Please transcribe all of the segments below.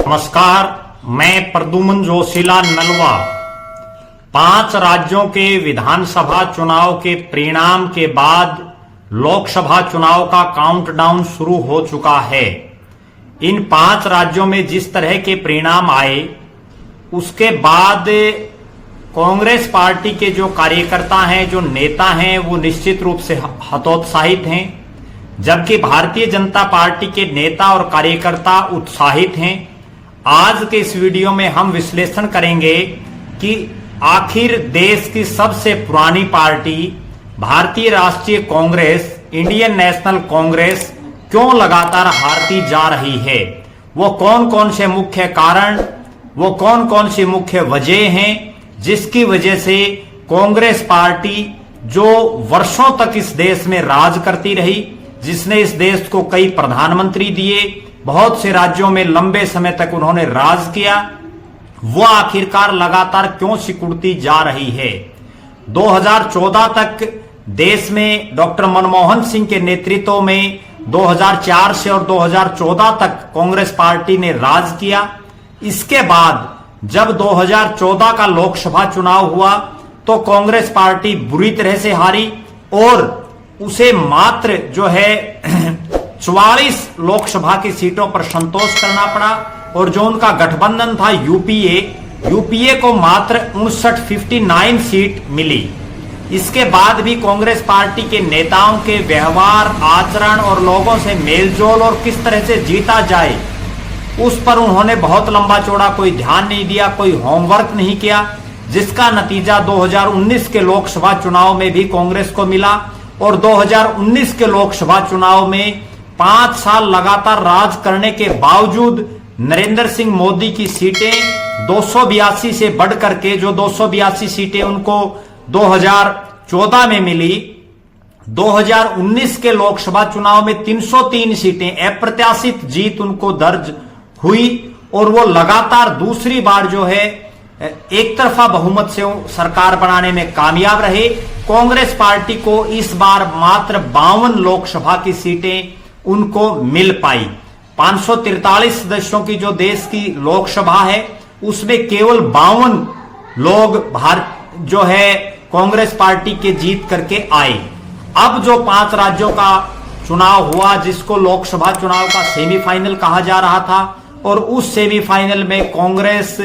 नमस्कार, मैं प्रद्युम्न जोशीला नलवा। 5 राज्यों के विधानसभा चुनाव के परिणाम के बाद लोकसभा चुनाव का काउंटडाउन शुरू हो चुका है। इन 5 राज्यों में जिस तरह के परिणाम आए उसके बाद कांग्रेस पार्टी के जो कार्यकर्ता हैं, जो नेता हैं, वो निश्चित रूप से हतोत्साहित हैं, जबकि भारतीय जनता पार्टी के नेता और कार्यकर्ता उत्साहित हैं। आज के इस वीडियो में हम विश्लेषण करेंगे कि आखिर देश की सबसे पुरानी पार्टी भारतीय राष्ट्रीय कांग्रेस, इंडियन नेशनल कांग्रेस क्यों लगातार हारती जा रही है। वो कौन कौन से मुख्य कारण, वो कौन कौन सी मुख्य वजह हैं जिसकी वजह से कांग्रेस पार्टी जो वर्षों तक इस देश में राज करती रही, जिसने इस देश को कई प्रधानमंत्री दिए, बहुत से राज्यों में लंबे समय तक उन्होंने राज किया, वो आखिरकार लगातार क्यों सिकुड़ती जा रही है। 2014 तक देश में डॉक्टर मनमोहन सिंह के नेतृत्व में 2004 से और 2014 तक कांग्रेस पार्टी ने राज किया। इसके बाद जब 2014 का लोकसभा चुनाव हुआ तो कांग्रेस पार्टी बुरी तरह से हारी और उसे मात्र जो है 44 लोकसभा की सीटों पर संतोष करना पड़ा और जो उनका गठबंधन था यूपीए को मात्र 59 सीट मिली। इसके बाद भी कांग्रेस पार्टी के नेताओं के व्यवहार, आचरण और लोगों से मेलजोल और किस तरह से जीता जाए उस पर उन्होंने बहुत लंबा चौड़ा कोई ध्यान नहीं दिया, कोई होमवर्क नहीं किया, जिसका नतीजा 2019 के लोकसभा चुनाव में भी कांग्रेस को मिला। और 2019 के लोकसभा चुनाव में 5 साल लगातार राज करने के बावजूद नरेंद्र सिंह मोदी की सीटें 282 से बढ़ करके, जो 282 सीटें उनको 2014 में मिली, 2019 के लोकसभा चुनाव में 303 सीटें अप्रत्याशित जीत उनको दर्ज हुई और वो लगातार दूसरी बार जो है एक तरफा बहुमत से सरकार बनाने में कामयाब रहे। कांग्रेस पार्टी को इस बार मात्र 52 लोकसभा की सीटें उनको मिल पाई। 543 सदस्यों की जो देश की लोकसभा है उसमें केवल 52 लोग जो है कांग्रेस पार्टी के जीत करके आए। अब जो 5 राज्यों का चुनाव हुआ, जिसको लोकसभा चुनाव का सेमीफाइनल कहा जा रहा था, और उस सेमीफाइनल में कांग्रेस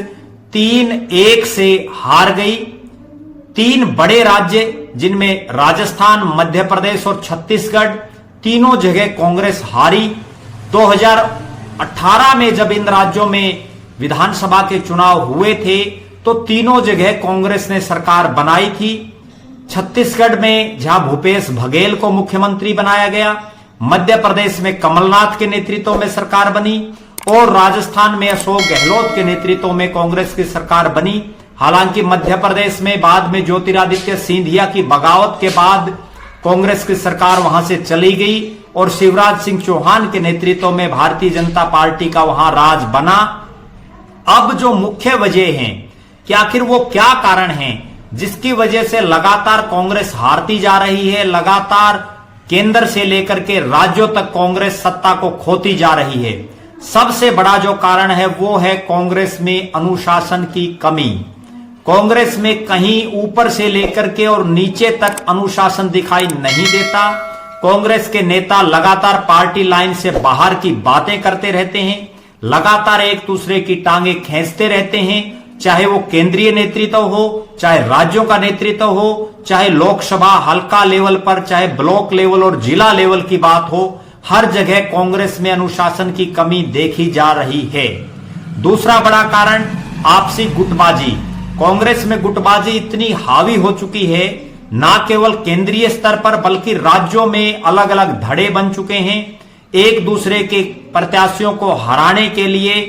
3-1 से हार गई। 3 बड़े राज्य जिनमें राजस्थान, मध्य प्रदेश और छत्तीसगढ़, तीनों जगह कांग्रेस हारी। 2018 में जब इन राज्यों में विधानसभा के चुनाव हुए थे तो तीनों जगह कांग्रेस ने सरकार बनाई थी। छत्तीसगढ़ में जहां भूपेश बघेल को मुख्यमंत्री बनाया गया, मध्य प्रदेश में कमलनाथ के नेतृत्व में सरकार बनी और राजस्थान में अशोक गहलोत के नेतृत्व में कांग्रेस की सरकार बनी। हालांकि मध्य प्रदेश में बाद में ज्योतिरादित्य सिंधिया की बगावत के बाद कांग्रेस की सरकार वहां से चली गई और शिवराज सिंह चौहान के नेतृत्व में भारतीय जनता पार्टी का वहां राज बना। अब जो मुख्य वजह हैं कि आखिर वो क्या कारण हैं जिसकी वजह से लगातार कांग्रेस हारती जा रही है, लगातार केंद्र से लेकर के राज्यों तक कांग्रेस सत्ता को खोती जा रही है। सबसे बड़ा जो कारण है वो है कांग्रेस में अनुशासन की कमी। कांग्रेस में कहीं ऊपर से लेकर के और नीचे तक अनुशासन दिखाई नहीं देता। कांग्रेस के नेता लगातार पार्टी लाइन से बाहर की बातें करते रहते हैं, लगातार एक दूसरे की टांगे खींचते रहते हैं, चाहे वो केंद्रीय नेतृत्व हो, चाहे राज्यों का नेतृत्व हो, चाहे लोकसभा हल्का लेवल पर, चाहे ब्लॉक लेवल और जिला लेवल की बात हो, हर जगह कांग्रेस में अनुशासन की कमी देखी जा रही है। दूसरा बड़ा कारण आपसी गुटबाजी। कांग्रेस में गुटबाजी इतनी हावी हो चुकी है, ना केवल केंद्रीय स्तर पर बल्कि राज्यों में अलग अलग धड़े बन चुके हैं। एक दूसरे के प्रत्याशियों को हराने के लिए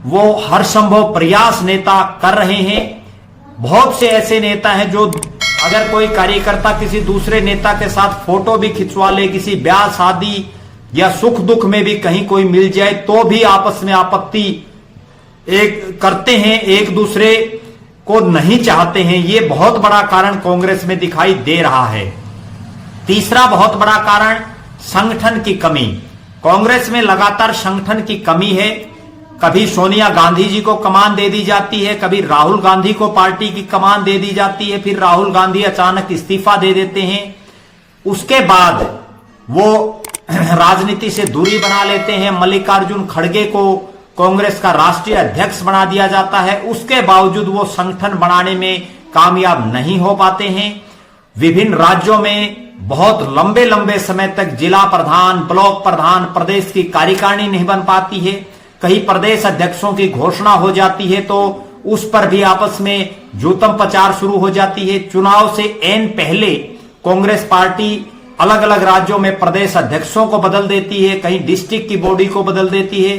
वो हर संभव प्रयास नेता कर रहे हैं। बहुत से ऐसे नेता हैं जो अगर कोई कार्यकर्ता किसी दूसरे नेता के साथ फोटो भी खिंचवा ले, किसी ब्याह शादी या सुख दुख में भी कहीं कोई मिल जाए तो भी आपस में आपत्ति करते हैं, एक दूसरे को नहीं चाहते हैं। ये बहुत बड़ा कारण कांग्रेस में दिखाई दे रहा है। तीसरा बहुत बड़ा कारण संगठन की कमी। कांग्रेस में लगातार संगठन की कमी है। कभी सोनिया गांधी जी को कमान दे दी जाती है, कभी राहुल गांधी को पार्टी की कमान दे दी जाती है, फिर राहुल गांधी अचानक इस्तीफा दे देते हैं। उसके बाद वो राजनीति से दूरी बना लेते हैं। मल्लिकार्जुन खड़गे को कांग्रेस का राष्ट्रीय अध्यक्ष बना दिया जाता है। उसके बावजूद वो संगठन बनाने में कामयाब नहीं हो पाते हैं। विभिन्न राज्यों में बहुत लंबे लंबे समय तक जिला प्रधान, ब्लॉक प्रधान, प्रदेश की कार्यकारिणी नहीं बन पाती है। कहीं प्रदेश अध्यक्षों की घोषणा हो जाती है तो उस पर भी आपस में जूतम प्रचार शुरू हो जाती है। चुनाव से एन पहले कांग्रेस पार्टी अलग अलग राज्यों में प्रदेश अध्यक्षों को बदल देती है, कहीं डिस्ट्रिक्ट की बॉडी को बदल देती है।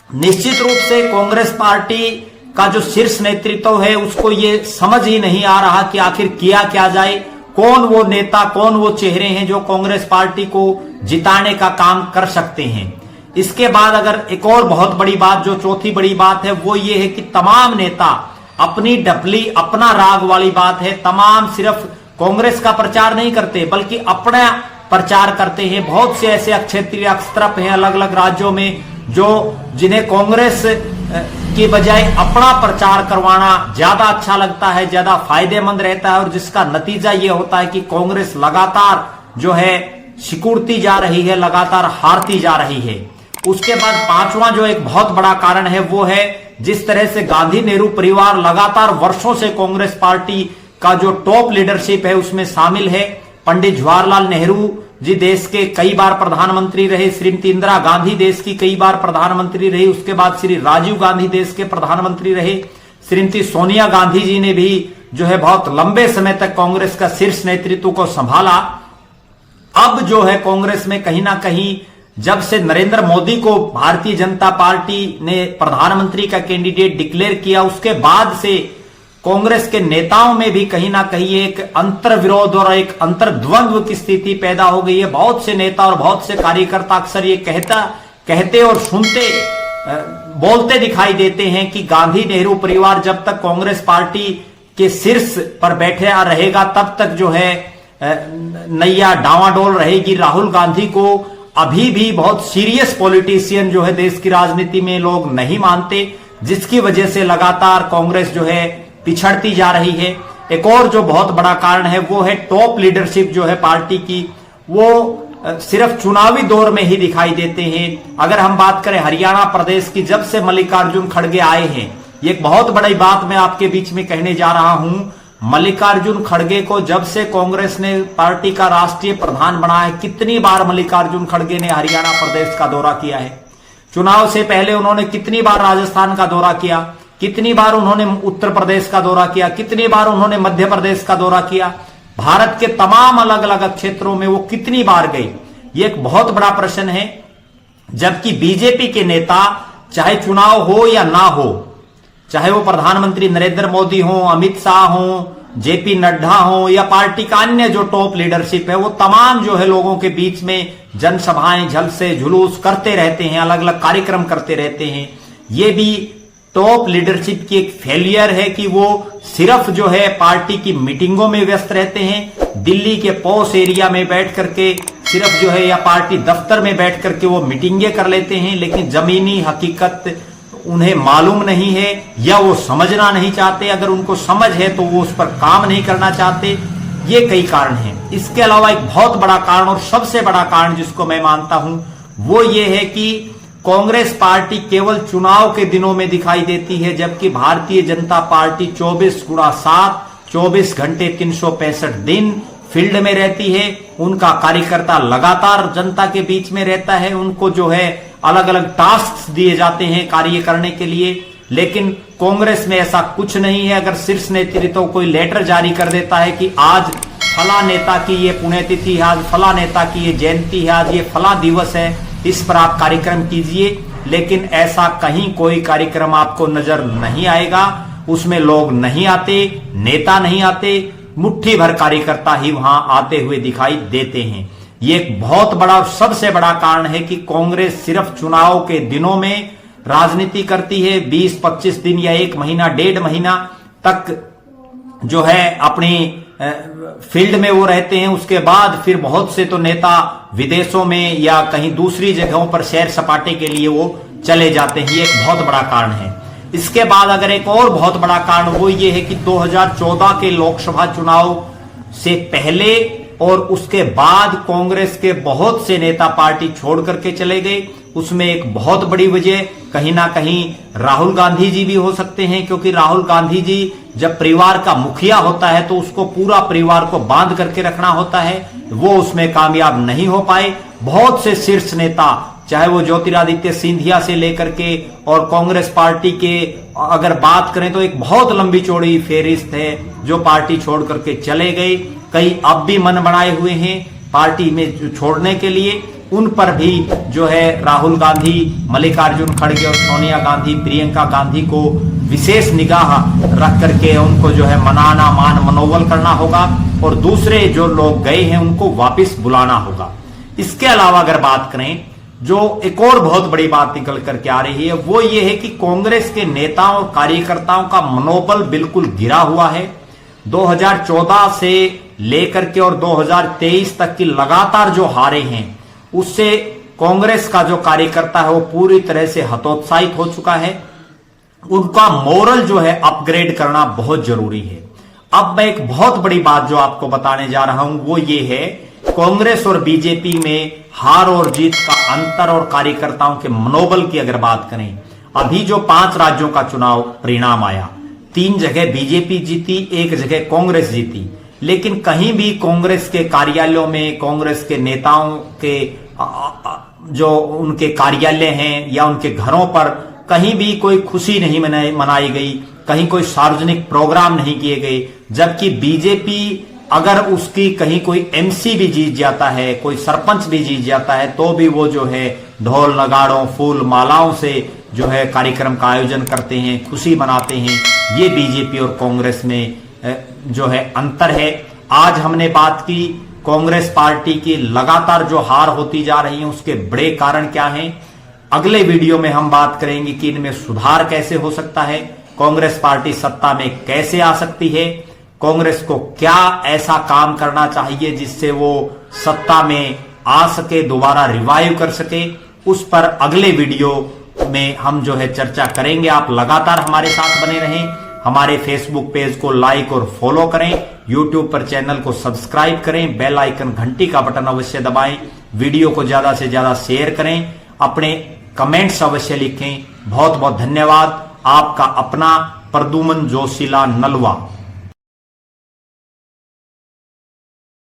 निश्चित रूप से कांग्रेस पार्टी का जो शीर्ष नेतृत्व है उसको ये समझ ही नहीं आ रहा कि आखिर किया क्या जाए, कौन वो नेता, कौन वो चेहरे हैं जो कांग्रेस पार्टी को जिताने का काम कर सकते हैं। इसके बाद अगर एक और बहुत बड़ी बात, जो चौथी बड़ी बात है, वो ये है कि तमाम नेता अपनी डपली, अपना राग वाली बात है, तमाम सिर्फ कांग्रेस का प्रचार नहीं करते बल्कि अपना प्रचार करते हैं। बहुत से ऐसे क्षेत्रीय अक्षत्रप हैं अलग अलग राज्यों में जो जिन्हें कांग्रेस की बजाय अपना प्रचार करवाना ज्यादा अच्छा लगता है, ज्यादा फायदेमंद रहता है, और जिसका नतीजा यह होता है कि कांग्रेस लगातार जो है सिकुड़ती जा रही है, लगातार हारती जा रही है। उसके बाद पांचवा जो एक बहुत बड़ा कारण है वो है जिस तरह से गांधी नेहरू परिवार लगातार वर्षों से कांग्रेस पार्टी का जो टॉप लीडरशिप है उसमें शामिल है। पंडित जवाहरलाल नेहरू जी देश के कई बार प्रधानमंत्री रहे, श्रीमती इंदिरा गांधी देश की कई बार प्रधानमंत्री रही, उसके बाद श्री राजीव गांधी देश के प्रधानमंत्री रहे, श्रीमती सोनिया गांधी जी ने भी जो है बहुत लंबे समय तक कांग्रेस का शीर्ष नेतृत्व को संभाला। अब जो है कांग्रेस में कहीं ना कहीं जब से नरेंद्र मोदी को भारतीय जनता पार्टी ने प्रधानमंत्री का कैंडिडेट डिक्लेयर किया, उसके बाद से कांग्रेस के नेताओं में भी कहीं ना कहीं एक अंतर्विरोध और एक अंतर्द्वंद्व की स्थिति पैदा हो गई है। बहुत से नेता और बहुत से कार्यकर्ता अक्सर ये कहते और सुनते बोलते दिखाई देते हैं कि गांधी नेहरू परिवार जब तक कांग्रेस पार्टी के शीर्ष पर बैठे रहेगा तब तक जो है नैया डावाडोल रहेगी। राहुल गांधी को अभी भी बहुत सीरियस पॉलिटिशियन जो है देश की राजनीति में लोग नहीं मानते, जिसकी वजह से लगातार कांग्रेस जो है पिछड़ती जा रही है। एक और जो बहुत बड़ा कारण है वो है टॉप लीडरशिप जो है पार्टी की, वो सिर्फ चुनावी दौर में ही दिखाई देते हैं। अगर हम बात करें हरियाणा प्रदेश की, जब से मल्लिकार्जुन खड़गे आए हैं, ये एक बहुत बड़ी बात मैं आपके बीच में कहने जा रहा हूं। मल्लिकार्जुन खड़गे को जब से कांग्रेस ने पार्टी का राष्ट्रीय प्रधान बनाया है, कितनी बार मल्लिकार्जुन खड़गे ने हरियाणा प्रदेश का दौरा किया है। चुनाव से पहले उन्होंने कितनी बार राजस्थान का दौरा किया, कितनी बार उन्होंने उत्तर प्रदेश का दौरा किया, कितनी बार उन्होंने मध्य प्रदेश का दौरा किया, भारत के तमाम अलग अलग क्षेत्रों में वो कितनी बार गई, ये एक बहुत बड़ा प्रश्न है। जबकि बीजेपी के नेता चाहे चुनाव हो या ना हो, चाहे वो प्रधानमंत्री नरेंद्र मोदी हो, अमित शाह हो, जेपी नड्डा हो या पार्टी का अन्य जो टॉप लीडरशिप है, वो तमाम जो है लोगों के बीच में जनसभाएं, जलसे, जुलूस करते रहते हैं, अलग अलग कार्यक्रम करते रहते हैं। ये भी टॉप लीडरशिप की एक फेलियर है कि वो सिर्फ जो है पार्टी की मीटिंगों में व्यस्त रहते हैं, दिल्ली के पॉश एरिया में बैठ करके सिर्फ जो है या पार्टी दफ्तर में बैठ करके वो मीटिंगें कर लेते हैं, लेकिन जमीनी हकीकत उन्हें मालूम नहीं है या वो समझना नहीं चाहते। अगर उनको समझ है तो वो उस पर काम नहीं करना चाहते। ये कई कारण हैं। इसके अलावा एक बहुत बड़ा कारण और सबसे बड़ा कारण जिसको मैं मानता हूं वो ये है कि कांग्रेस पार्टी केवल चुनाव के दिनों में दिखाई देती है, जबकि भारतीय जनता पार्टी 24x7 24 घंटे 365 दिन फील्ड में रहती है। उनका कार्यकर्ता लगातार जनता के बीच में रहता है, उनको जो है अलग अलग टास्क दिए जाते हैं कार्य करने के लिए। लेकिन कांग्रेस में ऐसा कुछ नहीं है। अगर शीर्ष नेतृत्व कोई लेटर जारी कर देता है कि आज फला नेता की ये पुण्यतिथि है, आज फला नेता की ये जयंती है, आज ये फला दिवस है, इस पर आप कार्यक्रम कीजिए, लेकिन ऐसा कहीं कोई कार्यक्रम आपको नजर नहीं आएगा। उसमें लोग नहीं आते, नेता नहीं आते, मुट्ठी भर कार्यकर्ता ही वहां आते हुए दिखाई देते हैं। ये एक बहुत बड़ा और सबसे बड़ा कारण है कि कांग्रेस सिर्फ चुनाव के दिनों में राजनीति करती है। 20-25 दिन या 1 महीना 1.5 महीना तक जो है अपनी फील्ड में वो रहते हैं। उसके बाद फिर बहुत से तो नेता विदेशों में या कहीं दूसरी जगहों पर सैर सपाटे के लिए वो चले जाते हैं। ये एक बहुत बड़ा कारण है। इसके बाद अगर एक और बहुत बड़ा कारण वो ये है कि 2014 के लोकसभा चुनाव से पहले और उसके बाद कांग्रेस के बहुत से नेता पार्टी छोड़ करके चले गए। उसमें एक बहुत बड़ी वजह कहीं ना कहीं राहुल गांधी जी भी हो सकते हैं, क्योंकि राहुल गांधी जी जब परिवार का मुखिया होता है तो उसको पूरा परिवार को बांध करके रखना होता है, वो उसमें कामयाब नहीं हो पाए। बहुत से शीर्ष नेता, चाहे वो ज्योतिरादित्य सिंधिया से लेकर के और कांग्रेस पार्टी के अगर बात करें तो एक बहुत लंबी चौड़ी फेहरिस्त है जो पार्टी छोड़ करके चले गए। कई अब भी मन बनाए हुए हैं पार्टी में छोड़ने के लिए। उन पर भी जो है राहुल गांधी, मल्लिकार्जुन खड़गे और सोनिया गांधी, प्रियंका गांधी को विशेष निगाह रख करके उनको जो है मनाना, मनोबल करना होगा और दूसरे जो लोग गए हैं उनको वापस बुलाना होगा। इसके अलावा अगर बात करें, जो एक और बहुत बड़ी बात निकल करके आ रही है वो ये है कि कांग्रेस के नेताओं और कार्यकर्ताओं का मनोबल बिल्कुल गिरा हुआ है। 2014 से लेकर के और 2023 तक की लगातार जो हारे हैं उससे कांग्रेस का जो कार्यकर्ता है वो पूरी तरह से हतोत्साहित हो चुका है। उनका मोरल जो है अपग्रेड करना बहुत जरूरी है। अब मैं एक बहुत बड़ी बात जो आपको बताने जा रहा हूं वो ये है, कांग्रेस और बीजेपी में हार और जीत का अंतर और कार्यकर्ताओं के मनोबल की अगर बात करें, अभी जो 5 राज्यों का चुनाव परिणाम आया, 3 जगह बीजेपी जीती, 1 जगह कांग्रेस जीती, लेकिन कहीं भी कांग्रेस के कार्यालयों में, कांग्रेस के नेताओं के जो उनके कार्यालय हैं या उनके घरों पर कहीं भी कोई खुशी नहीं मनाई गई, कहीं कोई सार्वजनिक प्रोग्राम नहीं किए गए। जबकि बीजेपी अगर उसकी कहीं कोई एमसी भी जीत जाता है, कोई सरपंच भी जीत जाता है, तो भी वो जो है ढोल नगाड़ों, फूल मालाओं से जो है कार्यक्रम का आयोजन करते हैं, खुशी मनाते हैं। ये बीजेपी और कांग्रेस में जो है अंतर है। आज हमने बात की कांग्रेस पार्टी की लगातार जो हार होती जा रही है उसके बड़े कारण क्या हैं। अगले वीडियो में हम बात करेंगे कि इनमें सुधार कैसे हो सकता है, कांग्रेस पार्टी सत्ता में कैसे आ सकती है, कांग्रेस को क्या ऐसा काम करना चाहिए जिससे वो सत्ता में आ सके, दोबारा रिवाइव कर सके। उस पर अगले वीडियो में हम जो है चर्चा करेंगे। आप लगातार हमारे साथ बने रहें, हमारे फेसबुक पेज को लाइक और फॉलो करें, यूट्यूब पर चैनल को सब्सक्राइब करें, बेल आइकन घंटी का बटन अवश्य दबाएं, वीडियो को ज्यादा से ज्यादा शेयर करें, अपने कमेंट्स अवश्य लिखें। बहुत बहुत धन्यवाद। आपका अपना प्रद्युमन जोशीला नलवा।